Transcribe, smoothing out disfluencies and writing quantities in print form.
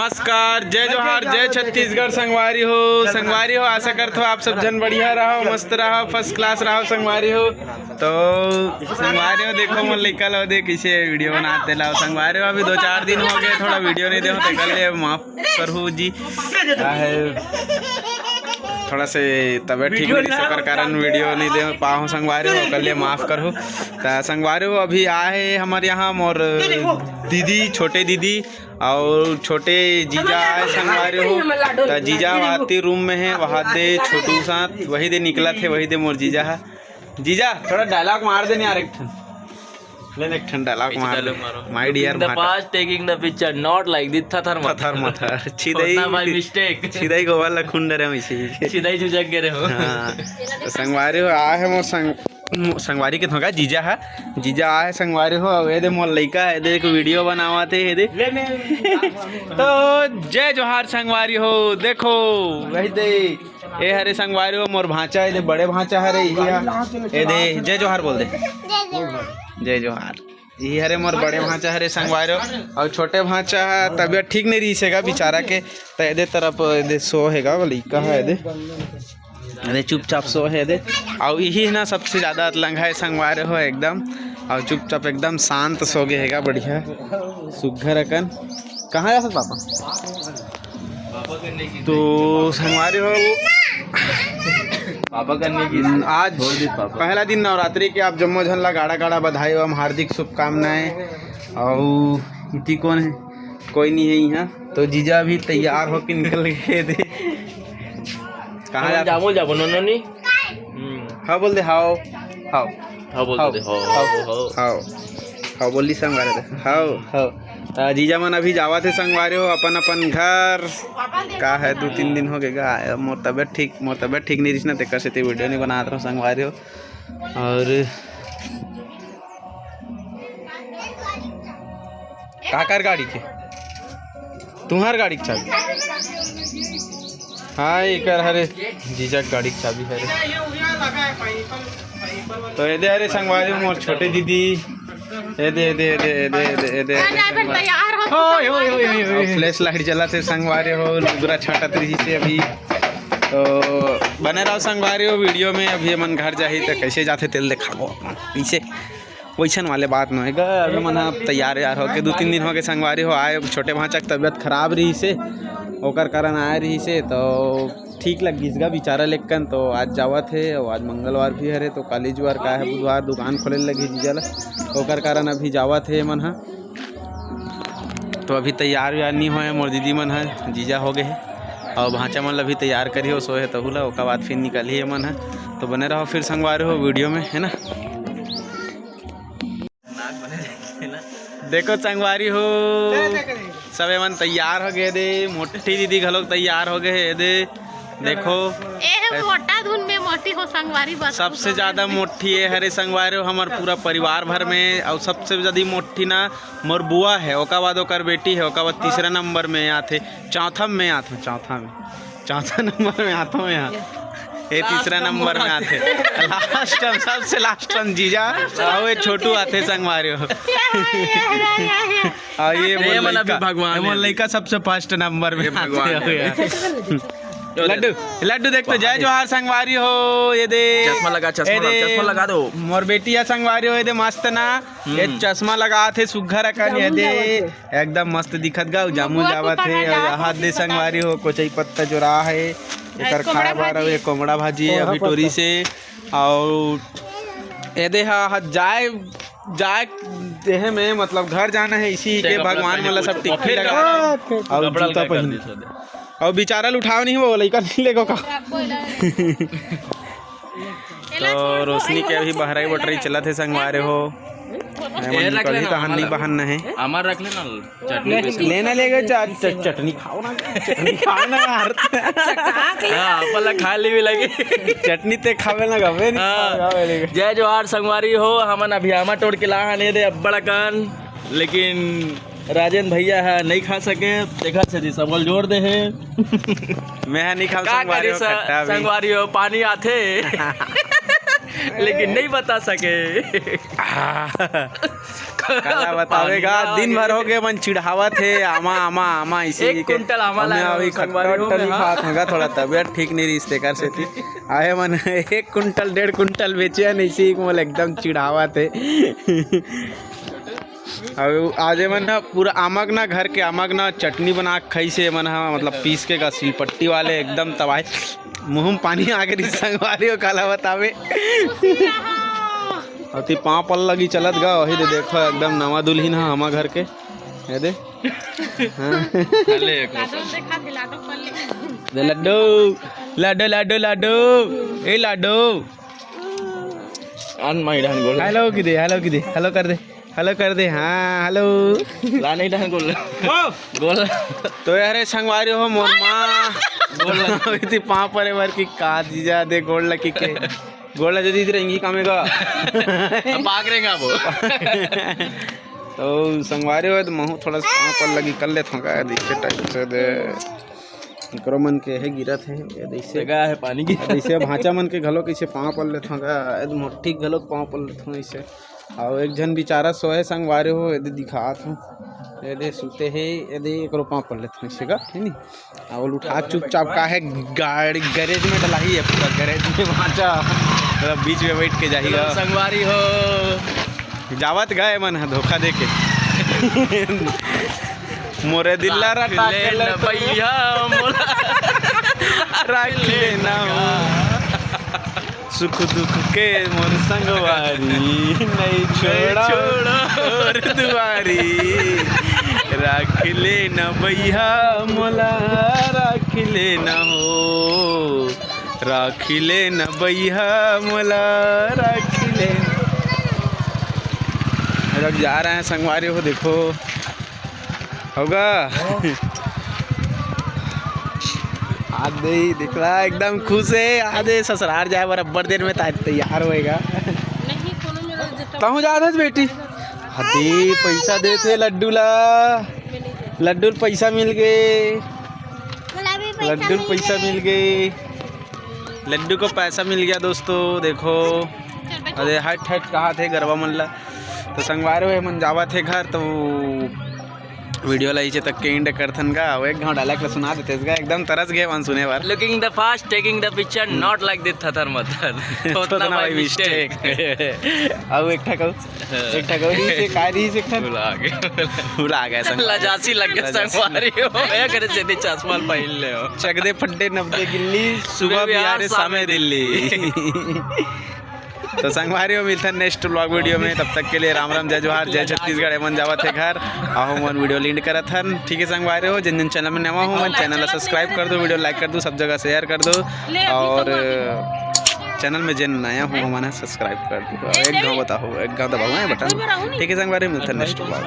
नमस्कार, जय जोहार, जय छत्तीसगढ़। संगवारी हो आशा करते हो आप सब जन बढ़िया रहो, मस्त रहो, फर्स्ट क्लास रहो। संगवारी हो तो संगवारी हो देखो मोर लइका लो दे कैसे वीडियो बनाते लाओ। संगवारी हो अभी 2-4 दिन हो गए थोड़ा वीडियो नहीं दे तो कल माफ करू जी, थोड़ा से तबीयत ठीक नहीं सकर कारण वीडियो नहीं दे पाओ। संगवारी हो कल माफ़ करो। तो संगवारी हो अभी आए हमारे यहाँ मोर दीदी, छोटे दीदी और छोटे जीजा आए। संगवारी हो तो जीजा आते रूम में है, वहाँ दे छोटू साथ वही दे निकला थे, वही दे मोर जीजा है। जीजा थोड़ा डायलॉग मार देने यार, एक ठन डायलॉग मार। My dear the past taking the picture not like this थथर मथर छिदई by mistake छिदई को वाला खुंडरे में छिदई जुजक गे रहे हो। हां तो संगवारी हो आ है मोर संगवारी के थोका जीजा है, जीजा आ है संगवारी हो। अब दे मोर लइका है दे वीडियो बनावाते है दे तो जय जोहार संगवारी हो। देखो वही दे ए हरे संगवारी हो मोर भांचा है दे, बड़े भांचा हरे ए दे जय जोहार बोल दे, जय जोहार। ये हरे मोर बड़े भांचा हरे संगवारी हो और छोटे भांचा है तबियत ठीक नहीं रही सेगा बेचारा के, तो एदे तरफ एदे सो हैगा लइका है एदे अरे चुपचाप सो है दे। और यही ना सबसे ज़्यादा लंघा है संगवारी हो एकदम, और चुपचाप एकदम शांत सो गए हैगा बढ़िया सुघर अकन। कहाँ जा पापा तो संगवारी हो पापा करने की आज पहला दिन नवरात्रि के आप जम्मो झन ला गाड़ा गाड़ा बधाई एवं हार्दिक शुभकामनाएं। और इति कौन है, कोई नहीं है यहाँ। तो जीजा भी तैयार हो के निकल गए थे। कहाँ जामो जाबो नोनी हाँ बोल दे, हाओ हाओ हां बोल दे हाओ बोली संगवारी दे हाओ हाओ। जीजा मन अभी जावा थे संगवारी हो अपन अपन घर का है 2-3 दिन हो गए। मोर तबियत ठीक नहीं रही ना, तेकर से ते वीडियो नहीं बनात रहो संगवारी हो। और काकर गाड़ी के तुम्हार गाड़ी की चाबी हाँ एक हरे जीजा गाड़ी की चाबी है। तो ये दे अरे संगवारी मोर छोटे दीदी फ्लैश लाइट जलाते संगवारी हो, लुगरा छाटत रही से अभी। तो बने रहो संगवारी हो वीडियो में। अभी मन घर जाही तो कैसे जाते तेल दिखाओ पीछे वैसन वाले बात नहीं है। अभी मन तैयार यार हो के 2-3 दिन हो गए संगवारी हो आए। छोटे भांचा की तबीयत खराब रही से ओकर कारण आए रही से, तो ठीक लग गई बेचारा लेकिन। तो आज जावत है और आज मंगलवार भी हरे तो कॉलेजवार का है बुधवार दुकान खोले लगी जीजा ला, ओकर कारण अभी जावत है मन है। तो अभी तैयार व्यार नहीं होए मोर दीदी मन है, जीजा हो गए है और भांचा मन अभी तैयार करी हो सोए तो हुला ओकर बाद फिर निकली है मन है। तो बने रहो फिर संगवारी हो वीडियो में है ना। देखो संगवारी हो सब मन तैयार हो गए दे, मोटी दीदी घलोक तैयार हो गए दे। देखो मोटा धुन में मोटी हो संगवारी बस सबसे ज्यादा मोटी है हरे संगवारी हो हमार पूरा परिवार भर में। और सबसे ज्यादा मोटी ना मोर बुआ है, ओका बाद ओकर बेटी है, ओका बाद तीसरा नंबर में आते, चौथा नंबर में आता हूँ यहाँ, ये तीसरा नंबर में आते लास्ट हम सबसे लास्ट हम जीजा और ये छोटू आते संगवारी हो। और ये मोर लइका सबसे फर्स्ट नंबर में आते। लड्डू देख तो जय जोहार संगवारी हो। ये दे चश्मा लगा दो मोर बेटी है संगवारी हो। ये दे मस्त ना ये चश्मा लगा थे सुघर अकन, ये दे एकदम मस्त दिखत गा जामू जावा थे। हाथ दे संगवारी हो कोचई पत्ता जो रहा है एकर खाए बार ये कोमड़ा भाजी है अभी टोरी से। और ये दे जाए देह में मतलब घर जाना है इसी के भगवान मतलब सब टिक्की लगा और जूता पहन और बेचारा उठाओ नहीं वो लइका नहीं लेगो का। तो रोशनी के अभी बहराई बटरी चला थे संगवारी हो। कभी तो हन्नी बहन है हमार रख लेना चटनी लेना लेगा चटनी खाओ ना यार पहले खा ली भी लगे चटनी ते खावे ना गवे जय जोहार संगवारी हो। हमन अभी आमा तोड़ के ला ले दे अब्बड़ कान, लेकिन राजन भैया है नहीं खा सके देखा से सबल जोड़ दे है मैं नहीं खा संगवारी हो पानी आथे लेकिन नहीं बता सके। काला बतावेगा दिन भर हो गए मन चिढ़ावत है आमा आमा आमा इसी 1 कुंटल आमा लाया अभी हो संगवारी हो खट्टा में, हाँ। खात होगा थोड़ा तबीयत ठीक नहीं रही इसते कर से थी आए मन 1 कुंटल 1.5 कुंटल बेचे नहीं इसी मोल एकदम चिढ़ावत है। अब आज मन ह पूरा आमक ना घर के आमक ना चटनी बना के खाई से मन ह मतलब पीस के का सिलपट्टी वाले एकदम तबाही मुँह में पानी आ गई संगवारी हो काला बतावे। अति पाँव पल लगी चलत गा वही दे देखो एकदम नवा दुल्हन है हमा घर के ये दे दे लड्डू लड्डू लड्डू लड्डू ए लड्डू अन माई डान गोल हेलो की दे हेलो कर दे हाँ हेलो ला नहीं डान गोल गोल तो यार संगवारी हो मोर माँ गोल इतनी पाँव परे भर की का जीजा दे गोल लकी के गोल लगी दीदी रहेंगी कामेगा भाग रहेगा वो। तो संगवारी हो तो महू थोड़ा सा पाँव पर लगी कर ले थोड़ा देखे टाइप से दे करो मन के है गिरत है ऐसे जगह है पानी की ऐसे भांचा मन के घलो कैसे पाँव पर ले थोड़ा मोटी घलो पाँव पर ले थोड़ा ऐसे और एक जन बेचारा सोए संगवारी हो यदि दिखात हूँ यदि सुते है यदि करो पाँव पर ले थोड़ा ऐसे का है नहीं और उठा चुपचाप का है गाड़ी गैरेज में डला ही है पूरा गैरेज में भांचा मतलब बीच में बैठ के जाएगा संगवारी हो जावत गए मन है धोखा दे के मोरे दिल्ला रटा के ले भैया रख लेना सुख दुख के मोर संगवारी नहीं छोड़ा और दुआरी रख लेना भैया मोला रख लेना हो रख लेना भैया मोला रख लेना। अब जा रहे हैं संगवारी हो देखो होगा आधे ही दिख रहा है एकदम खुश है आधे ससुराल जाए बराबर देर में तैयार होएगा कहूँ जात है बेटी हदी पैसा देते लड्डू ला लड्डू पैसा मिल गए लड्डू पैसा मिल गए लड्डू को पैसा मिल गया दोस्तों देखो अरे हट हट कहा थे गरबा मन ला तो संगवार हुए मन जावा थे घर तो वीडियो ला तक के इंड करथन का एक घंटा डायलॉग सुना देते इसका एकदम तरस गए मन सुने बार looking the fast taking the picture not like this थतर मतर उतना भाई मिस्टेक अब एक ठा से कारी से भुला गए संग लजासी लग गया संगवारी हो मैं करे से चश्मा पहन ले हो चकदे फड्डे नब्बे गिल्ली सुबह बिहार सामे दिल्ली। तो संगवारी हो मिलता नेक्स्ट व्लॉग वीडियो में तब तक के लिए राम राम जय जोहार जय छत्तीसगढ़ मन जावत है घर आहू मन वीडियो लीड करत हन ठीक है संगवारी हो जिन जिन चैनल में नवा हो मन चैनल सब्सक्राइब कर दो वीडियो लाइक कर दो सब जगह शेयर कर दो और चैनल में जिन नया हो मैंने सब्सक्राइब कर दो एक गाँव बताओ एक गाँव दबाओ बटन ठीक है संगवारी मिलता नेक्स्ट व्लॉग।